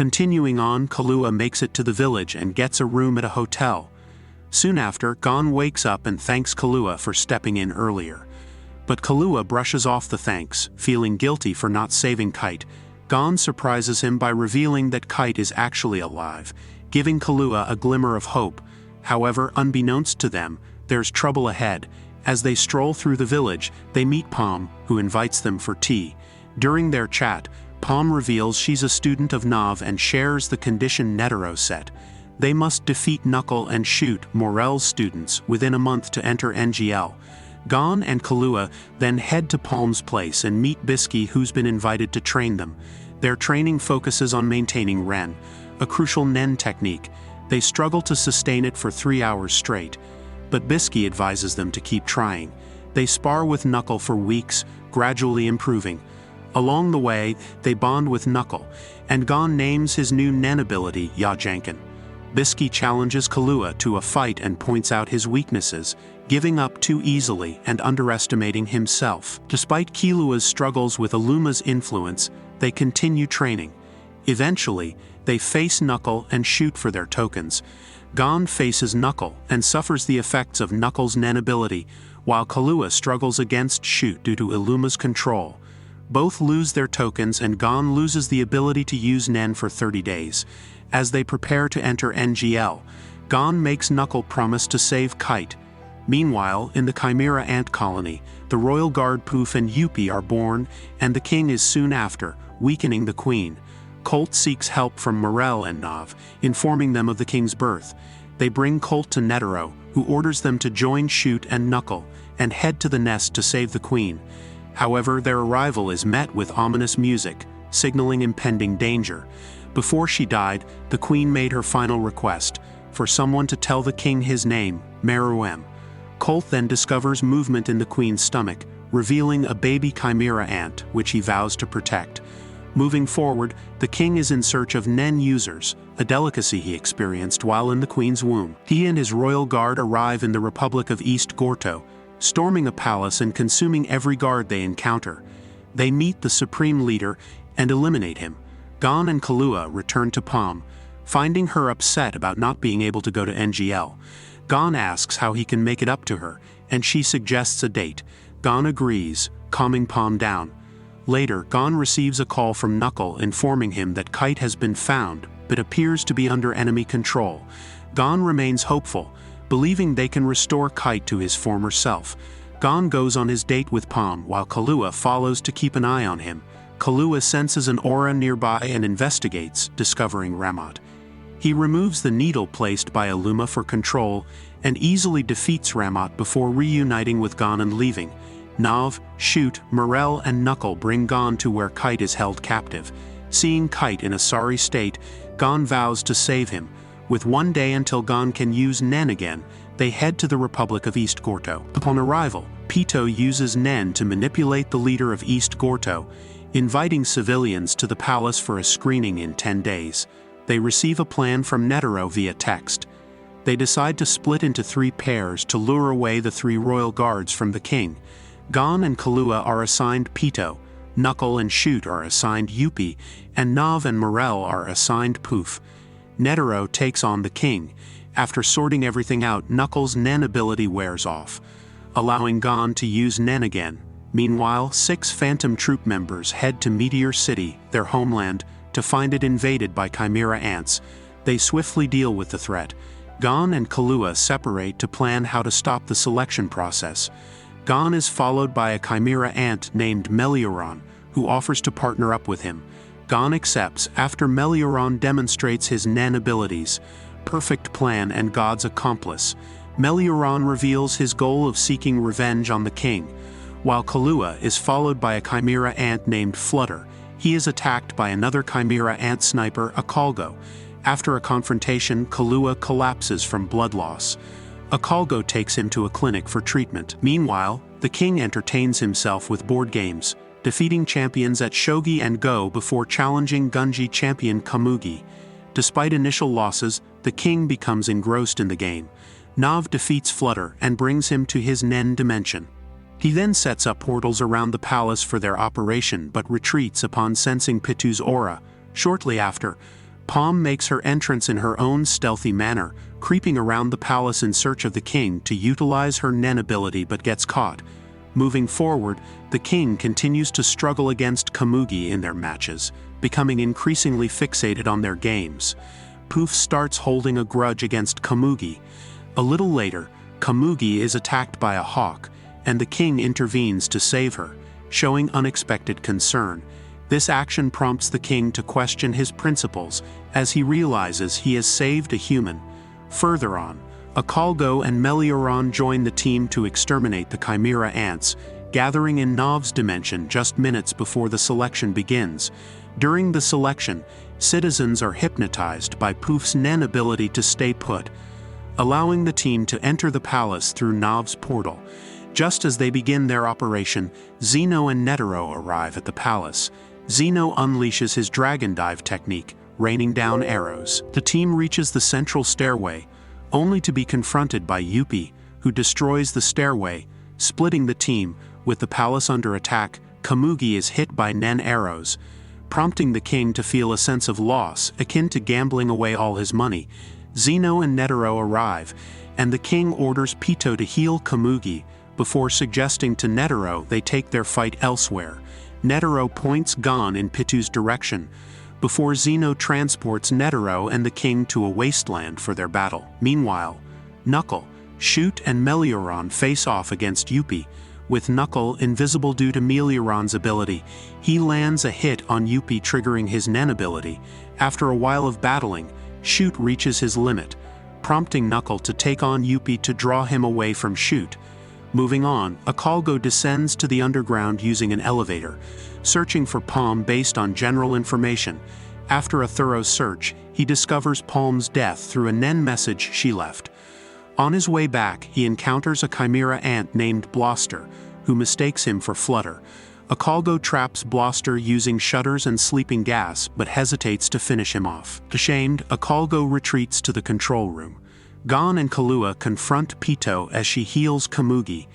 Continuing on, Kahlua makes it to the village and gets a room at a hotel. Soon after, Gon wakes up and thanks Kahlua for stepping in earlier. But Kahlua brushes off the thanks, feeling guilty for not saving Kite. Gon surprises him by revealing that Kite is actually alive, giving Kahlua a glimmer of hope. However, unbeknownst to them, there's trouble ahead. As they stroll through the village, they meet Palm, who invites them for tea. During their chat, Palm reveals she's a student of Nav and shares the condition Netero set. They must defeat Knuckle and Shoot, Morel's students, within a month to enter NGL. Gon and Kahlua then head to Palm's place and meet Bisky, who's been invited to train them. Their training focuses on maintaining Ren, a crucial Nen technique. They struggle to sustain it for 3 hours straight, but Bisky advises them to keep trying. They spar with Knuckle for weeks, gradually improving. Along the way, they bond with Knuckle, and Gon names his new Nen ability, Yajankin. Bisky challenges Kahlua to a fight and points out his weaknesses, giving up too easily and underestimating himself. Despite Killua's struggles with Illuma's influence, they continue training. Eventually, they face Knuckle and Shoot for their tokens. Gon faces Knuckle and suffers the effects of Knuckle's Nen ability, while Kahlua struggles against Shoot due to Illuma's control. Both lose their tokens and Gon loses the ability to use Nen for 30 days. As they prepare to enter NGL, Gon makes Knuckle promise to save Kite. Meanwhile, in the Chimera Ant colony, the royal guard Poof and Yuppie are born, and the king is soon after, weakening the queen. Colt seeks help from Morel and Nav, informing them of the king's birth. They bring Colt to Netero, who orders them to join Shoot and Knuckle, and head to the nest to save the queen. However, their arrival is met with ominous music, signaling impending danger. Before she died, the queen made her final request, for someone to tell the king his name, Meruem. Colt then discovers movement in the queen's stomach, revealing a baby Chimera Ant, which he vows to protect. Moving forward, the king is in search of Nen users, a delicacy he experienced while in the queen's womb. He and his royal guard arrive in the Republic of East Gorto, storming a palace and consuming every guard they encounter. They meet the supreme leader and eliminate him. Gon and Kahlua return to Palm, finding her upset about not being able to go to NGL. Gon asks how he can make it up to her, and she suggests a date. Gon agrees, calming Palm down. Later, Gon receives a call from Knuckle informing him that Kite has been found, but appears to be under enemy control. Gon remains hopeful, believing they can restore Kite to his former self. Gon goes on his date with Palm while Kahlua follows to keep an eye on him. Kahlua senses an aura nearby and investigates, discovering Ramat. He removes the needle placed by Illuma for control and easily defeats Ramat before reuniting with Gon and leaving. Nav, Shoot, Morel, and Knuckle bring Gon to where Kite is held captive. Seeing Kite in a sorry state, Gon vows to save him. With 1 day until Gon can use Nen again, they head to the Republic of East Gorto. Upon arrival, Pito uses Nen to manipulate the leader of East Gorto, inviting civilians to the palace for a screening in 10 days. They receive a plan from Netero via text. They decide to split into 3 pairs to lure away the 3 royal guards from the king. Gon and Kahlua are assigned Pito, Knuckle and Shoot are assigned Yuppie, and Nav and Morel are assigned Poof. Netero takes on the king. After sorting everything out, Knuckles' Nen ability wears off, allowing Gon to use Nen again. Meanwhile, 6 Phantom Troop members head to Meteor City, their homeland, to find it invaded by Chimera Ants. They swiftly deal with the threat. Gon and Kahlua separate to plan how to stop the selection process. Gon is followed by a Chimera Ant named Melioron, who offers to partner up with him. Gon accepts after Melioron demonstrates his Nen abilities. Perfect plan and God's accomplice. Melioron reveals his goal of seeking revenge on the king. While Kahlua is followed by a Chimera Ant named Flutter, he is attacked by another Chimera Ant sniper, Akalgo. After a confrontation, Kahlua collapses from blood loss. Akalgo takes him to a clinic for treatment. Meanwhile, the king entertains himself with board games, defeating champions at Shogi and Go before challenging Gunji champion Kamugi. Despite initial losses, the king becomes engrossed in the game. Nav defeats Flutter and brings him to his Nen dimension. He then sets up portals around the palace for their operation but retreats upon sensing Pitu's aura. Shortly after, Palm makes her entrance in her own stealthy manner, creeping around the palace in search of the king to utilize her Nen ability but gets caught. Moving forward, the king continues to struggle against Komugi in their matches, becoming increasingly fixated on their games. Poof starts holding a grudge against Komugi. A little later, Komugi is attacked by a hawk, and the king intervenes to save her, showing unexpected concern. This action prompts the king to question his principles, as he realizes he has saved a human. Further on, Akalgo and Melioron join the team to exterminate the Chimera Ants, gathering in Nov's dimension just minutes before the selection begins. During the selection, citizens are hypnotized by Poof's Nen ability to stay put, allowing the team to enter the palace through Nov's portal. Just as they begin their operation, Zeno and Netero arrive at the palace. Zeno unleashes his dragon dive technique, raining down arrows. The team reaches the central stairway, only to be confronted by Yuppie, who destroys the stairway, splitting the team. With the palace under attack, Komugi is hit by Nen arrows, prompting the king to feel a sense of loss akin to gambling away all his money. Zeno and Netero arrive, and the king orders Pito to heal Komugi, before suggesting to Netero they take their fight elsewhere. Netero points Gon in Pito's direction, before Zeno transports Netero and the king to a wasteland for their battle. Meanwhile, Knuckle, Shoot and Melioron face off against Yuppie. With Knuckle invisible due to Melioron's ability, he lands a hit on Yuppie, triggering his Nen ability. After a while of battling, Shoot reaches his limit, prompting Knuckle to take on Yuppie to draw him away from Shoot. Moving on, Akalgo descends to the underground using an elevator, searching for Palm based on general information. After a thorough search, he discovers Palm's death through a Nen message she left. On his way back, he encounters a Chimera Ant named Bloster, who mistakes him for Flutter. Akalgo traps Bloster using shutters and sleeping gas, but hesitates to finish him off. Ashamed, Akalgo retreats to the control room. Gon and Kahlua confront Pito as she heals Komugi.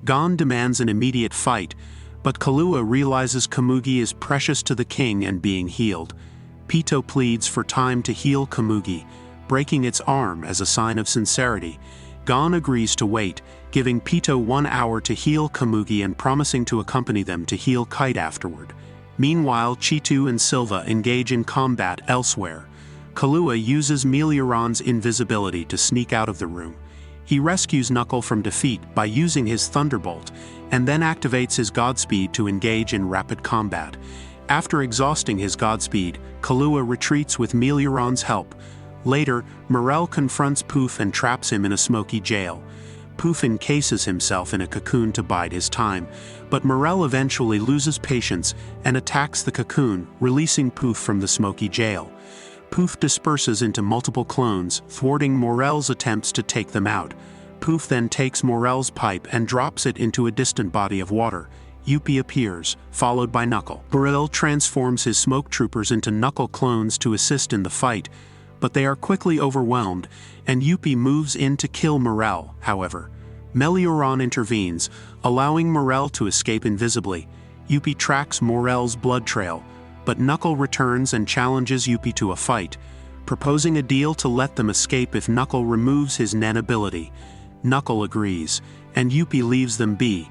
Gon demands an immediate fight, but Kahlua realizes Komugi is precious to the king and being healed. Pito pleads for time to heal Komugi, breaking its arm as a sign of sincerity. Gon agrees to wait, giving Pito 1 hour to heal Komugi and promising to accompany them to heal Kite afterward. Meanwhile, Chitu and Silva engage in combat elsewhere. Kahlua uses Melioron's invisibility to sneak out of the room. He rescues Knuckle from defeat by using his Thunderbolt, and then activates his Godspeed to engage in rapid combat. After exhausting his Godspeed, Kahlua retreats with Melioron's help. Later, Morel confronts Poof and traps him in a smoky jail. Poof encases himself in a cocoon to bide his time, but Morel eventually loses patience and attacks the cocoon, releasing Poof from the smoky jail. Poof disperses into multiple clones, thwarting Morel's attempts to take them out. Poof then takes Morel's pipe and drops it into a distant body of water. Yuppie appears, followed by Knuckle. Morel transforms his smoke troopers into Knuckle clones to assist in the fight, but they are quickly overwhelmed, and Yuppie moves in to kill Morel. However, Melioron intervenes, allowing Morel to escape invisibly. Yuppie tracks Morel's blood trail, but Knuckle returns and challenges Yuppie to a fight, proposing a deal to let them escape if Knuckle removes his Nen ability. Knuckle agrees, and Yuppie leaves them be.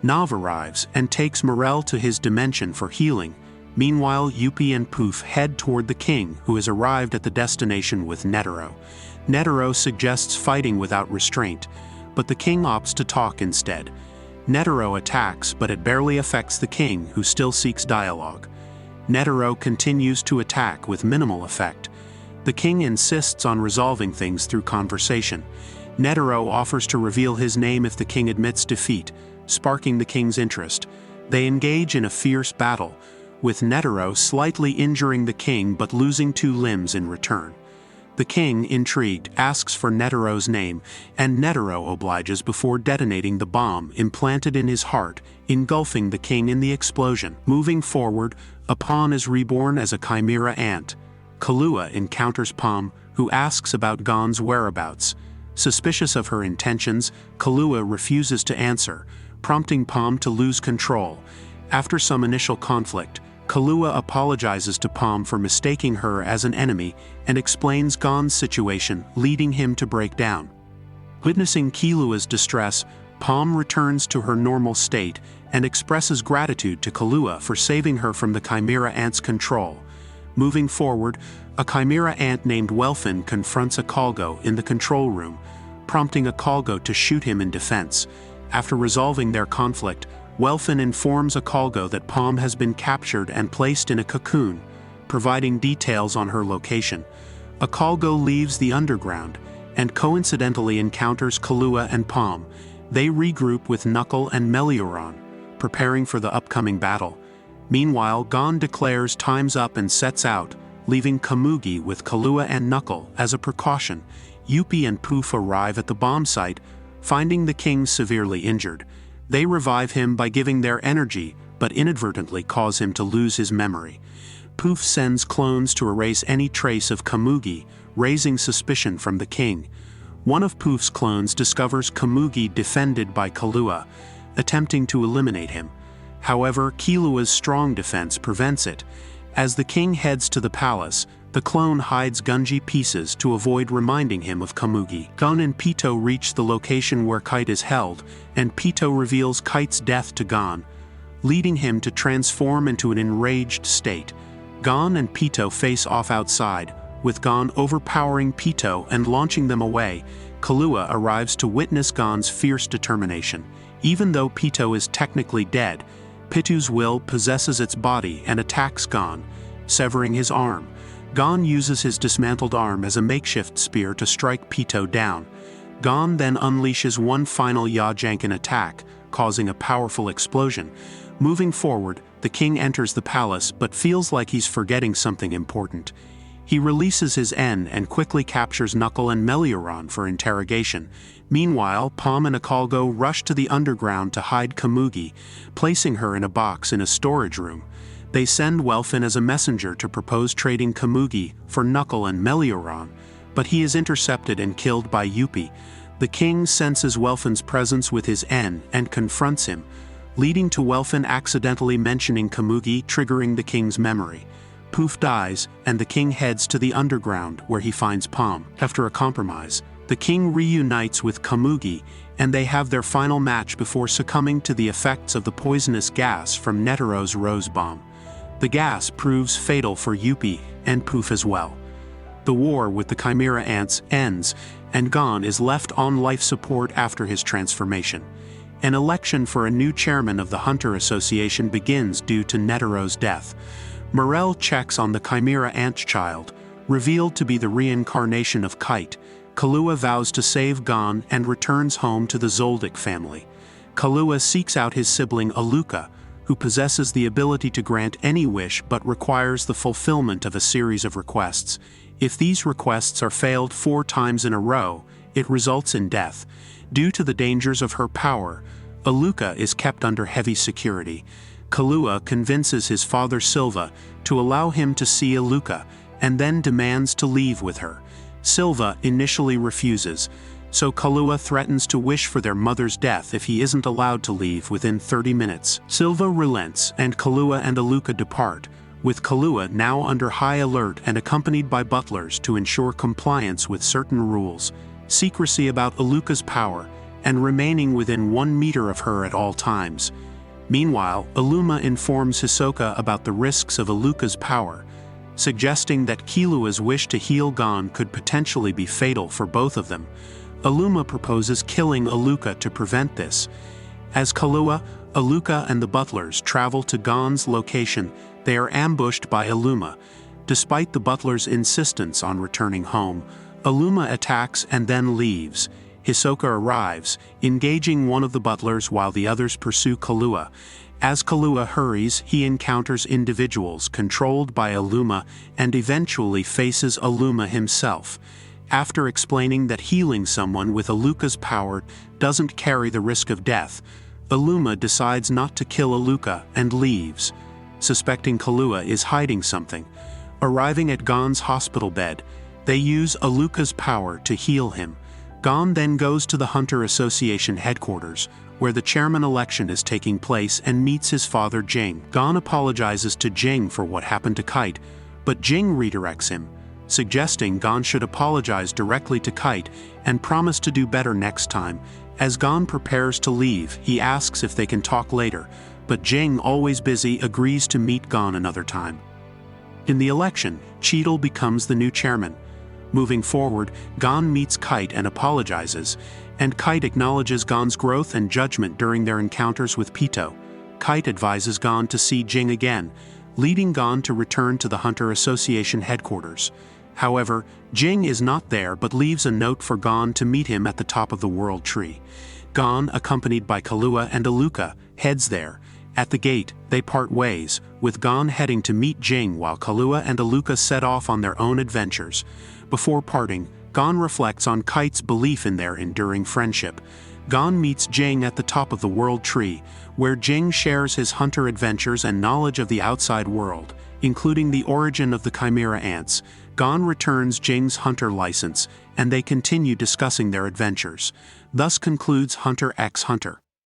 Nav arrives and takes Morel to his dimension for healing. Meanwhile, Yuppie and Poof head toward the king, who has arrived at the destination with Netero. Netero suggests fighting without restraint, but the king opts to talk instead. Netero attacks, but it barely affects the king, who still seeks dialogue. Netero continues to attack with minimal effect. The king insists on resolving things through conversation. Netero offers to reveal his name if the king admits defeat, sparking the king's interest. They engage in a fierce battle, with Netero slightly injuring the king but losing 2 limbs in return. The king, intrigued, asks for Netero's name, and Netero obliges before detonating the bomb implanted in his heart, engulfing the king in the explosion. Moving forward, a pawn is reborn as a Chimera Ant. Kahlua encounters Palm, who asks about Gon's whereabouts. Suspicious of her intentions, Kahlua refuses to answer, prompting Palm to lose control. After some initial conflict, Kahlua apologizes to Palm for mistaking her as an enemy and explains Gon's situation, leading him to break down. Witnessing Kahlua's distress, Palm returns to her normal state and expresses gratitude to Kahlua for saving her from the Chimera Ant's control. Moving forward, a Chimera Ant named Welfin confronts Akalgo in the control room, prompting Akalgo to shoot him in defense. After resolving their conflict, Welfin informs Akalgo that Palm has been captured and placed in a cocoon, providing details on her location. Akalgo leaves the underground and coincidentally encounters Kahlua and Palm. They regroup with Knuckle and Meruem, preparing for the upcoming battle. Meanwhile, Gon declares time's up and sets out, leaving Komugi with Kahlua and Knuckle as a precaution. Youpi and Poof arrive at the bomb site, finding the king severely injured. They revive him by giving their energy, but inadvertently cause him to lose his memory. Poof sends clones to erase any trace of Komugi, raising suspicion from the king. One of Poof's clones discovers Komugi defended by Kahlua, attempting to eliminate him. However, Kahlua's strong defense prevents it. As the king heads to the palace, the clone hides Gunji pieces to avoid reminding him of Komugi. Gon and Pito reach the location where Kite is held, and Pito reveals Kite's death to Gon, leading him to transform into an enraged state. Gon and Pito face off outside, with Gon overpowering Pito and launching them away. Kahlua arrives to witness Gon's fierce determination. Even though Pito is technically dead, Pitu's will possesses its body and attacks Gon, severing his arm. Gon uses his dismantled arm as a makeshift spear to strike Pito down. Gon then unleashes one final Yajankan attack, causing a powerful explosion. Moving forward, the king enters the palace but feels like he's forgetting something important. He releases his N and quickly captures Knuckle and Meruem for interrogation. Meanwhile, Palm and Akalgo rush to the underground to hide Komugi, placing her in a box in a storage room. They send Welfin as a messenger to propose trading Komugi for Knuckle and Meruem, but he is intercepted and killed by Youpi. The king senses Welfin's presence with his N and confronts him, leading to Welfin accidentally mentioning Komugi, triggering the king's memory. Poof dies, and the king heads to the underground where he finds Palm. After a compromise, the king reunites with Komugi, and they have their final match before succumbing to the effects of the poisonous gas from Netero's rose bomb. The gas proves fatal for Youpi and Poof as well. The war with the Chimera Ants ends, and Gon is left on life support after his transformation. An election for a new chairman of the Hunter Association begins due to Netero's death. Meruem checks on the Chimera Ant child, revealed to be the reincarnation of Kite. Kahlua vows to save Gon and returns home to the Zoldyck family. Kahlua seeks out his sibling Aluka, who possesses the ability to grant any wish but requires the fulfillment of a series of requests. If these requests are failed 4 times in a row, it results in death. Due to the dangers of her power, Aluka is kept under heavy security. Kahlua convinces his father Silva to allow him to see Aluka, and then demands to leave with her. Silva initially refuses, so Kahlua threatens to wish for their mother's death if he isn't allowed to leave within 30 minutes. Silva relents, and Kahlua and Aluka depart, with Kahlua now under high alert and accompanied by butlers to ensure compliance with certain rules, secrecy about Aluka's power, and remaining within 1 meter of her at all times. Meanwhile, Illuma informs Hisoka about the risks of Aluka's power, suggesting that Kahlua's wish to heal Gon could potentially be fatal for both of them. Illuma proposes killing Aluka to prevent this. As Kahlua, Aluka, and the butlers travel to Gon's location, they are ambushed by Illuma. Despite the butlers' insistence on returning home, Illuma attacks and then leaves. Hisoka arrives, engaging one of the butlers while the others pursue Kahlua. As Kahlua hurries, he encounters individuals controlled by Illuma and eventually faces Illuma himself. After explaining that healing someone with Aluka's power doesn't carry the risk of death, Illuma decides not to kill Aluka and leaves, suspecting Kahlua is hiding something. Arriving at Gon's hospital bed, they use Aluka's power to heal him. Gon then goes to the Hunter Association headquarters, where the chairman election is taking place, and meets his father Jing. Gon apologizes to Jing for what happened to Kite, but Jing redirects him, suggesting Gon should apologize directly to Kite and promise to do better next time. As Gon prepares to leave, he asks if they can talk later, but Jing, always busy, agrees to meet Gon another time. In the election, Cheetle becomes the new chairman. Moving forward, Gon meets Kite and apologizes, and Kite acknowledges Gon's growth and judgment during their encounters with Pito. Kite advises Gon to see Jing again, leading Gon to return to the Hunter Association headquarters. However, Jing is not there but leaves a note for Gon to meet him at the top of the World Tree. Gon, accompanied by Kahlua and Aluka, heads there. At the gate, they part ways, with Gon heading to meet Jing while Kahlua and Aluka set off on their own adventures. Before parting, Gon reflects on Kite's belief in their enduring friendship. Gon meets Jing at the top of the World Tree, where Jing shares his hunter adventures and knowledge of the outside world, including the origin of the Chimera Ants. Gon returns Jing's hunter license, and they continue discussing their adventures. Thus concludes Hunter x Hunter.